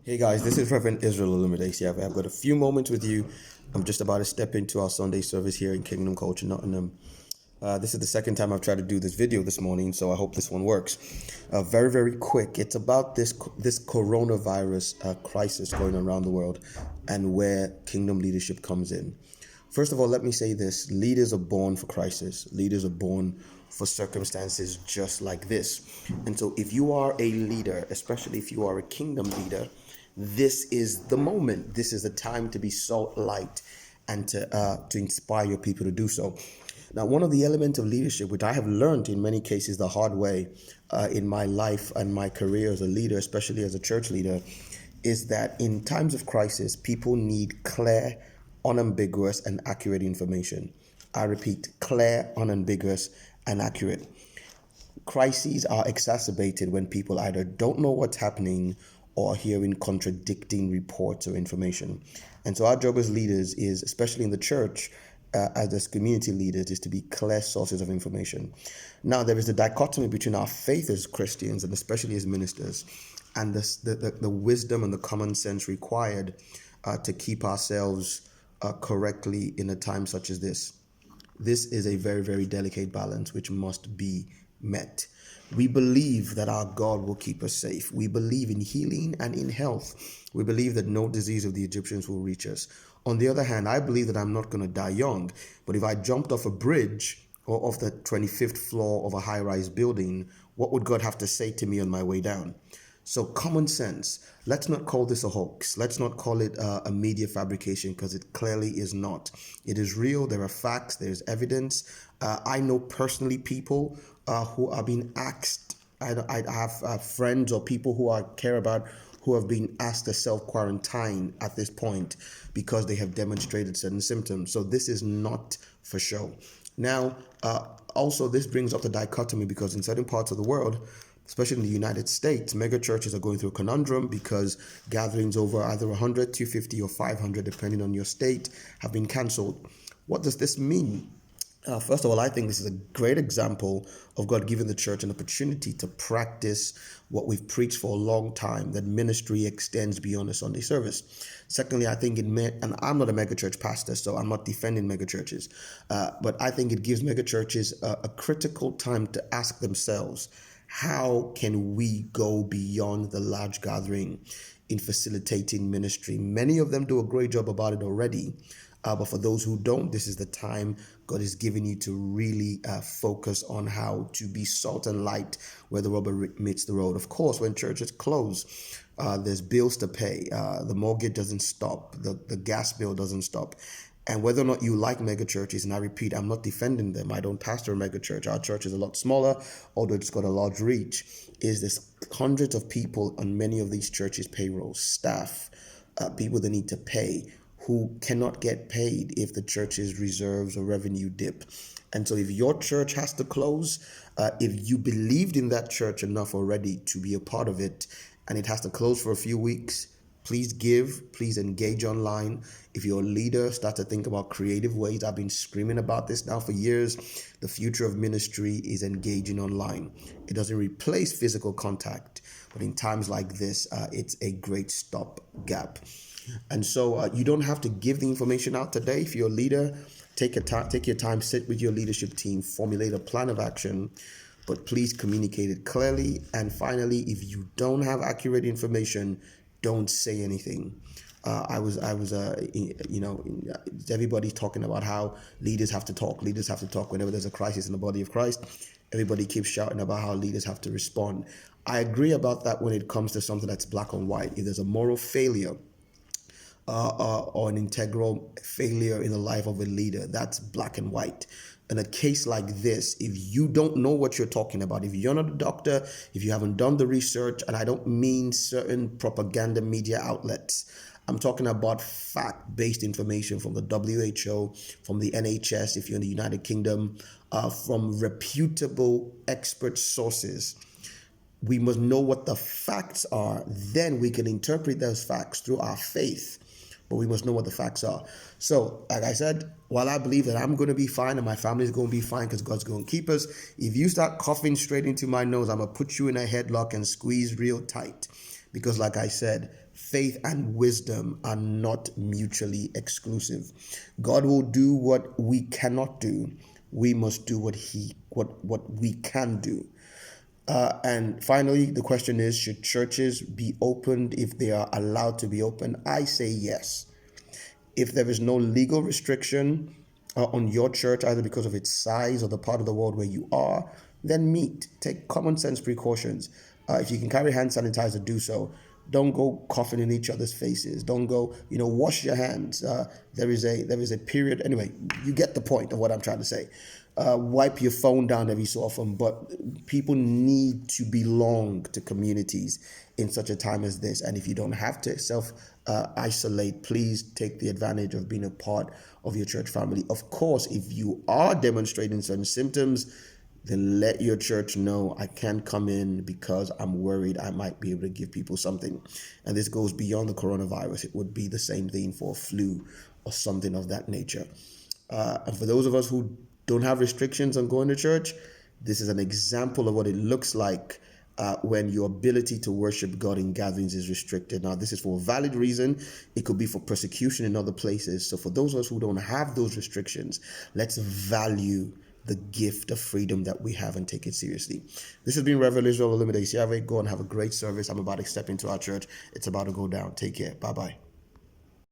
Hey guys, this is Reverend Israel Olumide. I've got a few moments with you. I'm just about to step into our Sunday service here in Kingdom Culture, Nottingham. This is the second time I've tried to do this video this morning, so I hope this one works. Very quick. It's about this coronavirus crisis going on around the world and where kingdom leadership comes in. First of all, let me say this. Leaders are born for crisis. Leaders are born for circumstances just like this. And so if you are a leader, especially if you are a kingdom leader, this is the moment. This is the time to be salt, light, and to inspire your people to do so. Now, one of the elements of leadership, which I have learned in many cases the hard way in my life and my career as a leader, especially as a church leader, is that in times of crisis, people need clear, unambiguous, and accurate information. I repeat, clear, unambiguous, and accurate. Crises are exacerbated when people either don't know what's happening or hearing contradicting reports or information. And so our job as leaders is, especially in the church, as community leaders, is to be clear sources of information. Now, there is a dichotomy between our faith as Christians and especially as ministers and the wisdom and the common sense required to keep ourselves correctly in a time such as this. This is a very delicate balance which must be met. We believe that our God will keep us safe. We believe in healing and in health. We believe that no disease of the Egyptians will reach us. On the other hand, I believe that I'm not going to die young, but if I jumped off a bridge or off the 25th floor of a high-rise building, what would God have to say to me on my way down? So common sense. Let's not call this a hoax. Let's not call it a media fabrication, because it clearly is not. It is real. There are facts. There's evidence. I know personally people who are being asked. I have friends or people who I care about who have been asked to self-quarantine at this point because they have demonstrated certain symptoms. So this is not for show. Now, also this brings up the dichotomy, because in certain parts of the world, especially in the United States, mega churches are going through a conundrum because gatherings over either 100, 250, or 500, depending on your state, have been canceled. What does this mean? First of all, I think this is a great example of God giving the church an opportunity to practice what we've preached for a long time, that ministry extends beyond a Sunday service. Secondly, I think and I'm not a megachurch pastor, so I'm not defending megachurches, but I think it gives megachurches a critical time to ask themselves, how can we go beyond the large gathering in facilitating ministry? Many of them do a great job about it already. But for those who don't, this is the time God is giving you to really focus on how to be salt and light where the rubber meets the road. Of course, when churches close, there's bills to pay. The mortgage doesn't stop. The gas bill doesn't stop. And whether or not you like mega churches, and I repeat, I'm not defending them. I don't pastor a mega church. Our church is a lot smaller, although it's got a large reach. Is there's hundreds of people on many of these churches' payrolls, staff, people that need to pay, who cannot get paid if the church's reserves or revenue dip. And so if your church has to close, if you believed in that church enough already to be a part of it, and it has to close for a few weeks, please give, please engage online. If you're a leader, start to think about creative ways. I've been screaming about this now for years. The future of ministry is engaging online. It doesn't replace physical contact, but in times like this, it's a great stopgap. And so you don't have to give the information out today. If you're a leader, take your time, sit with your leadership team, formulate a plan of action, but please communicate it clearly. And finally, if you don't have accurate information, don't say anything. Everybody's talking about how leaders have to talk. Leaders have to talk whenever there's a crisis in the body of Christ. Everybody keeps shouting about how leaders have to respond. I agree about that when it comes to something that's black and white. If there's a moral failure, or an integral failure in the life of a leader, that's black and white. In a case like this, if you don't know what you're talking about, if you're not a doctor, if you haven't done the research, and I don't mean certain propaganda media outlets, I'm talking about fact-based information from the WHO, from the NHS, if you're in the United Kingdom, from reputable expert sources. We must know what the facts are. Then we can interpret those facts through our faith. But we must know what the facts are. So, like I said, while I believe that I'm going to be fine and my family is going to be fine because God's going to keep us, if you start coughing straight into my nose, I'm going to put you in a headlock and squeeze real tight. Because, like I said, faith and wisdom are not mutually exclusive. God will do what we cannot do. We must do what we can do. And finally, the question is, should churches be opened if they are allowed to be open? I say yes. If there is no legal restriction on your church, either because of its size or the part of the world where you are, then meet. Take common sense precautions. If you can carry hand sanitizer, do so. Don't go coughing in each other's faces. Don't go, wash your hands. There is a period. Anyway, you get the point of what I'm trying to say. Wipe your phone down every so often, but people need to belong to communities in such a time as this. And if you don't have to self isolate, please take the advantage of being a part of your church family. Of course, if you are demonstrating certain symptoms, then let your church know, I can't come in because I'm worried I might be able to give people something. And this goes beyond the coronavirus. It would be the same thing for a flu or something of that nature. And for those of us who don't have restrictions on going to church, this is an example of what it looks like when your ability to worship God in gatherings is restricted. Now, this is for a valid reason. It could be for persecution in other places. So for those of us who don't have those restrictions, let's value the gift of freedom that we have and take it seriously. This has been Reverend Israel Olumide. Go and have a great service. I'm about to step into our church. It's about to go down. Take care. Bye-bye.